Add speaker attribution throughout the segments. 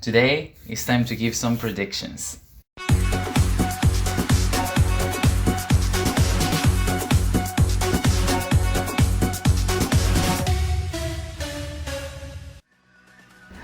Speaker 1: Today, it's time to give some predictions.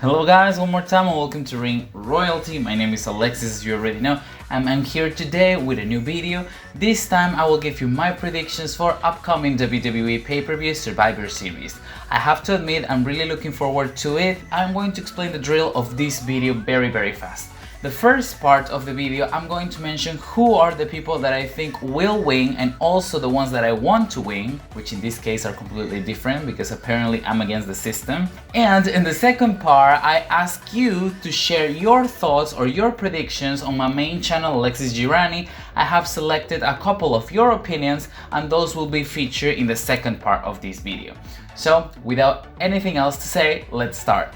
Speaker 1: Hello guys, one more time and welcome to Ring Royalty. My name is Alexis, as you already know, and I'm here today with a new video. This time I will give you my predictions for upcoming WWE pay-per-view Survivor Series. I have to admit, I'm really looking forward to it. I'm going to explain the drill of this video very fast. The first part of the video, I'm going to mention who are the people that I think will win and also the ones that I want to win, which in this case are completely different because apparently I'm against the system. And in the second part, I ask you to share your thoughts or your predictions on my main channel, Alexis Girani. I have selected a couple of your opinions and those will be featured in the second part of this video. So without anything else to say, let's start.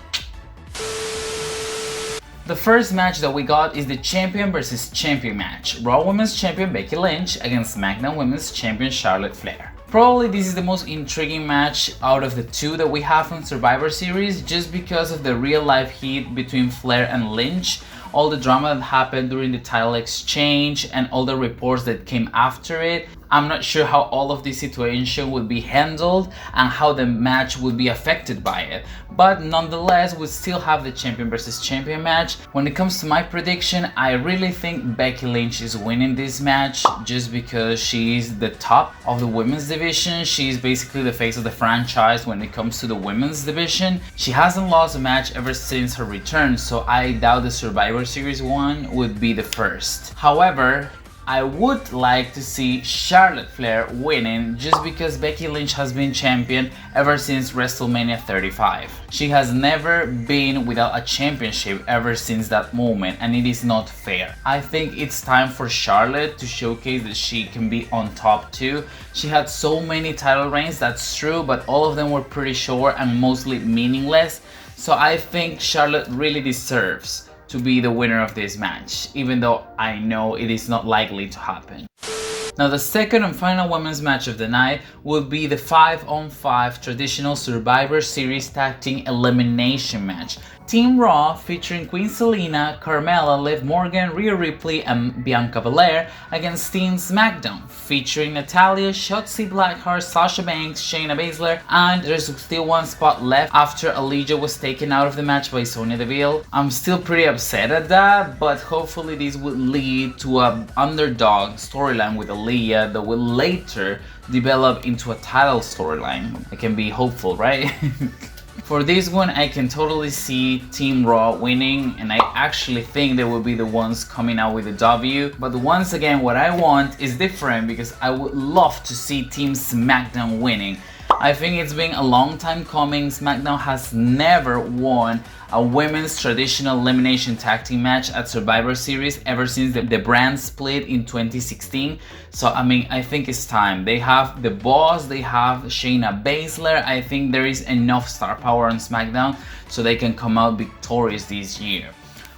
Speaker 1: The first match that we got is the Champion vs Champion match. Raw Women's Champion Becky Lynch against SmackDown Women's Champion Charlotte Flair. Probably this is the most intriguing match out of the two that we have on Survivor Series just because of the real life heat between Flair and Lynch, all the drama that happened during the title exchange and all the reports that came after it. I'm not sure how all of this situation would be handled and how the match would be affected by it. But nonetheless, we still have the Champion vs Champion match. When it comes to my prediction, I really think Becky Lynch is winning this match just because she is the top of the women's division. She is basically the face of the franchise when it comes to the women's division. She hasn't lost a match ever since her return, so I doubt the Survivor Series one would be the first. However, I would like to see Charlotte Flair winning just because Becky Lynch has been champion ever since WrestleMania 35. She has never been without a championship ever since that moment, and it is not fair. I think it's time for Charlotte to showcase that she can be on top too. She had so many title reigns, that's true, but all of them were pretty short and mostly meaningless. So I think Charlotte really deserves to be the winner of this match, even though I know it is not likely to happen. Now the second and final women's match of the night will be the 5-on-5 traditional Survivor Series Tag Team Elimination match. Team Raw featuring Queen Selena, Carmella, Liv Morgan, Rhea Ripley and Bianca Belair against Team SmackDown featuring Natalya, Shotzi Blackheart, Sasha Banks, Shayna Baszler, and there's still one spot left after Aaliyah was taken out of the match by Sonya Deville. I'm still pretty upset at that, but hopefully this will lead to an underdog storyline with Aaliyah that will later develop into a title storyline. I can be hopeful, right? For this one, I can totally see Team Raw winning, and I actually think they will be the ones coming out with the W. But once again, what I want is different because I would love to see Team SmackDown winning. I think it's been a long time coming. SmackDown has never won a women's traditional elimination tag team match at Survivor Series ever since the brand split in 2016. So I mean, I think it's time. They have the boss, they have Shayna Baszler. I think there is enough star power on SmackDown so they can come out victorious this year.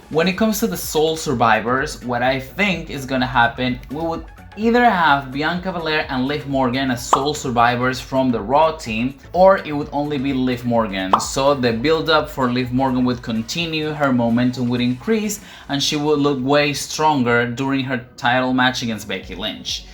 Speaker 1: When it comes to the sole survivors, what I think is gonna happen, we would either have Bianca Belair and Liv Morgan as sole survivors from the Raw team, or it would only be Liv Morgan. So the build-up for Liv Morgan would continue, her momentum would increase, and she would look way stronger during her title match against Becky Lynch.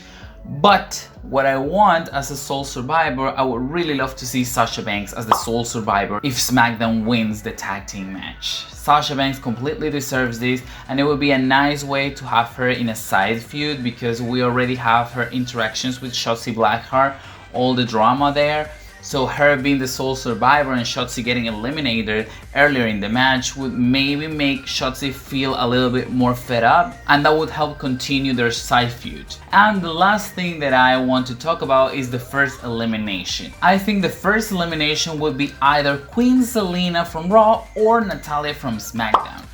Speaker 1: But what I want as a sole survivor, I would really love to see Sasha Banks as the sole survivor if SmackDown wins the tag team match. Sasha Banks completely deserves this, and it would be a nice way to have her in a side feud because we already have her interactions with Shotzi Blackheart, all the drama there. So her being the sole survivor and Shotzi getting eliminated earlier in the match would maybe make Shotzi feel a little bit more fed up, and that would help continue their side feud. And the last thing that I want to talk about is the first elimination. I think the first elimination would be either Queen Selena from Raw or Natalya from SmackDown.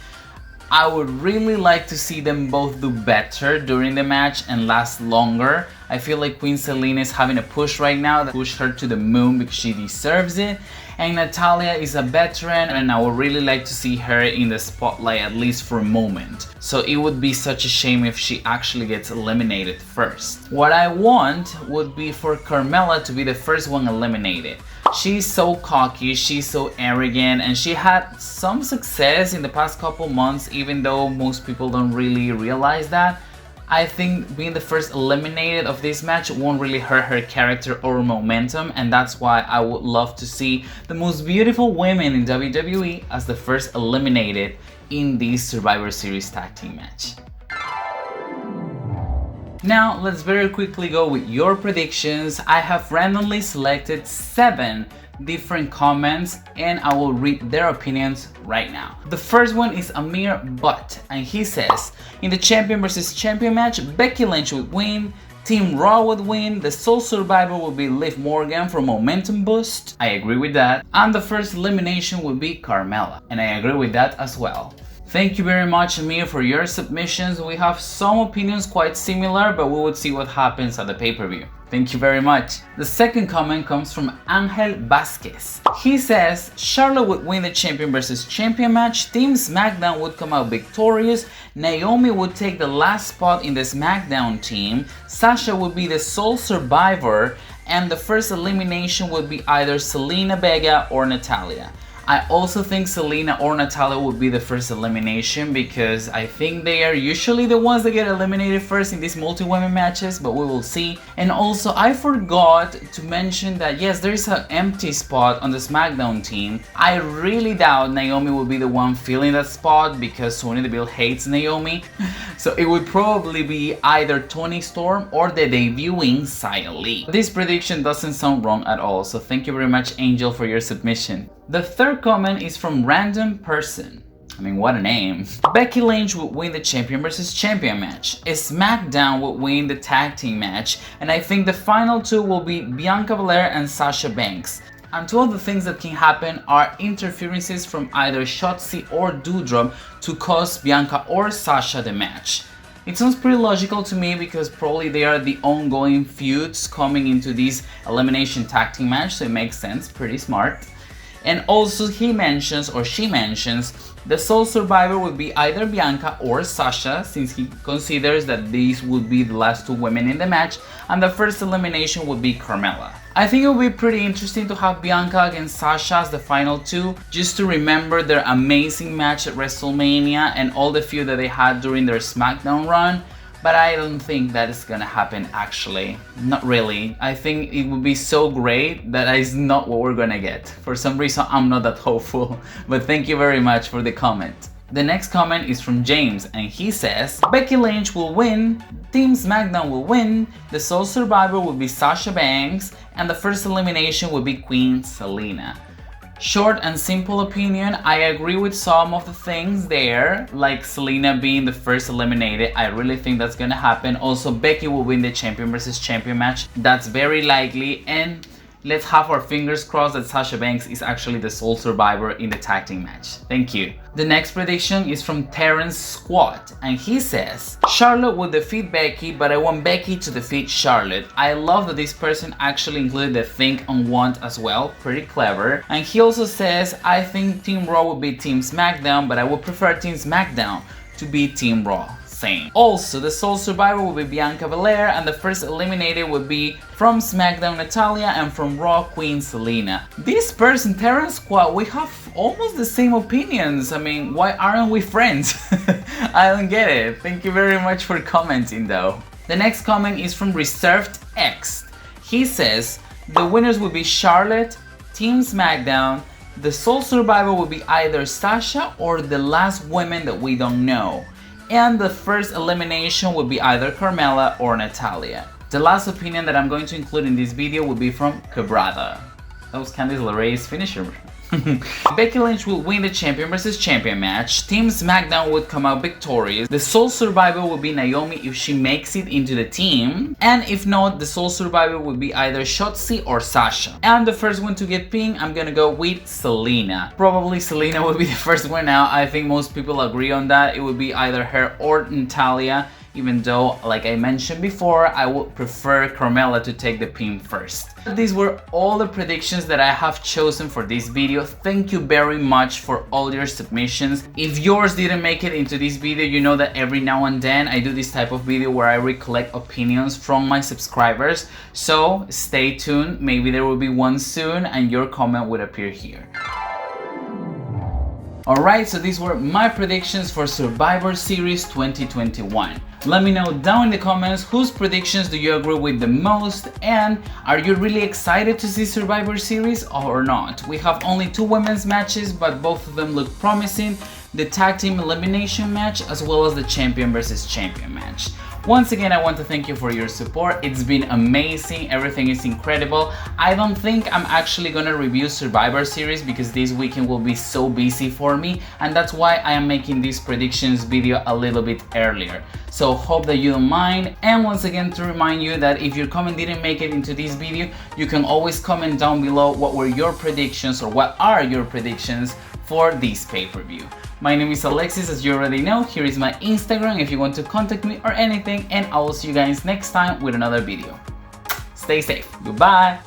Speaker 1: I would really like to see them both do better during the match and last longer. I feel like Queen Selena is having a push right now that pushed her to the moon because she deserves it. And Natalya is a veteran, and I would really like to see her in the spotlight at least for a moment. So it would be such a shame if she actually gets eliminated first. What I want would be for Carmella to be the first one eliminated. She's so cocky, she's so arrogant, and she had some success in the past couple months, even though most people don't really realize that. I think being the first eliminated of this match won't really hurt her character or momentum, and that's why I would love to see the most beautiful women in WWE as the first eliminated in this Survivor Series tag team match. Now let's very quickly go with your predictions. I have randomly selected 7 different comments and I will read their opinions right now. The first one is Amir Butt, and he says, in the champion versus champion match, Becky Lynch would win, Team Raw would win, the sole survivor would be Liv Morgan for momentum boost. I agree with that. And the first elimination would be Carmella, and I agree with that as well. Thank you very much, Amir, for your submissions. We have some opinions quite similar, but we would see what happens at the pay-per-view. Thank you very much. The second comment comes from Angel Vasquez. He says, Charlotte would win the champion versus champion match, Team SmackDown would come out victorious, Naomi would take the last spot in the SmackDown team, Sasha would be the sole survivor, and the first elimination would be either Selena Vega or Natalya. I also think Selena or Natalya would be the first elimination because I think they are usually the ones that get eliminated first in these multi-women matches, but we will see. And also I forgot to mention that yes, there is an empty spot on the SmackDown team. I really doubt Naomi will be the one filling that spot because Sonya Deville hates Naomi. So it would probably be either Toni Storm or the debuting Xia Li. This prediction doesn't sound wrong at all, so thank you very much, Angel, for your submission. The third comment is from Random Person. I mean, what a name. Becky Lynch would win the champion versus champion match. SmackDown would win the tag team match. And I think the final two will be Bianca Belair and Sasha Banks. And two of the things that can happen are interferences from either Shotzi or Doudrop to cost Bianca or Sasha the match. It sounds pretty logical to me because probably they are the ongoing feuds coming into this elimination tag team match, so it makes sense, pretty smart. And also he mentions, or she mentions, the sole survivor would be either Bianca or Sasha, since he considers that these would be the last two women in the match, and the first elimination would be Carmella. I think it would be pretty interesting to have Bianca against Sasha as the final two, just to remember their amazing match at WrestleMania and all the feud that they had during their SmackDown run. But I don't think that is gonna happen actually. Not really. I think it would be so great that is not what we're gonna get. For some reason I'm not that hopeful. But thank you very much for the comment. The next comment is from James and he says, Becky Lynch will win, Team SmackDown will win, the sole survivor will be Sasha Banks, and the first elimination will be Queen Selena. Short and simple opinion, I agree with some of the things there, like Selena being the first eliminated. I really think that's gonna happen. Also, Becky will win the champion versus champion match. That's very likely, and let's have our fingers crossed that Sasha Banks is actually the sole survivor in the tag team match. Thank you. The next prediction is from Terrence Squat, and he says, Charlotte will defeat Becky, but I want Becky to defeat Charlotte. I love that this person actually included the think and want as well, pretty clever. And he also says, I think Team Raw will beat Team SmackDown, but I would prefer Team SmackDown to beat Team Raw. Same. Also, the sole survivor will be Bianca Belair, and the first eliminated would be from SmackDown Natalya and from Raw Queen Selena. This person, Terrence Squad, we have almost the same opinions. I mean, why aren't we friends? I don't get it. Thank you very much for commenting though. The next comment is from Reserved X. He says, the winners will be Charlotte, Team SmackDown, the sole survivor will be either Sasha or the last woman that we don't know. And the first elimination would be either Carmella or Natalya. The last opinion that I'm going to include in this video would be from Quebrada. That was Candice LeRae's finisher. Becky Lynch will win the champion versus champion match. Team SmackDown would come out victorious. The sole survivor will be Naomi if she makes it into the team. And if not, the sole survivor would be either Shotzi or Sasha. And the first one to get pinned, I'm gonna go with Selena. Probably Selena will be the first one out. I think most people agree on that. It would be either her or Natalya. even though, like I mentioned before, I would prefer Carmella to take the pin first. These were all the predictions that I have chosen for this video. Thank you very much for all your submissions. If yours didn't make it into this video, you know that every now and then I do this type of video where I recollect opinions from my subscribers. So stay tuned, maybe there will be one soon and your comment would appear here. Alright, so these were my predictions for Survivor Series 2021. Let me know down in the comments whose predictions do you agree with the most, and are you really excited to see Survivor Series or not? We have only 2 women's matches, but both of them look promising. The tag team elimination match as well as the champion versus champion match. Once again, I want to thank you for your support. It's been amazing. Everything is incredible. I don't think I'm actually gonna review Survivor Series because this weekend will be so busy for me, and that's why I am making this predictions video a little bit earlier. So hope that you don't mind. And once again, to remind you that if your comment didn't make it into this video, you can always comment down below what were your predictions or what are your predictions for this pay-per-view. My name is Alexis, as you already know. Here is my Instagram if you want to contact me or anything, and I will see you guys next time with another video. Stay safe. Goodbye.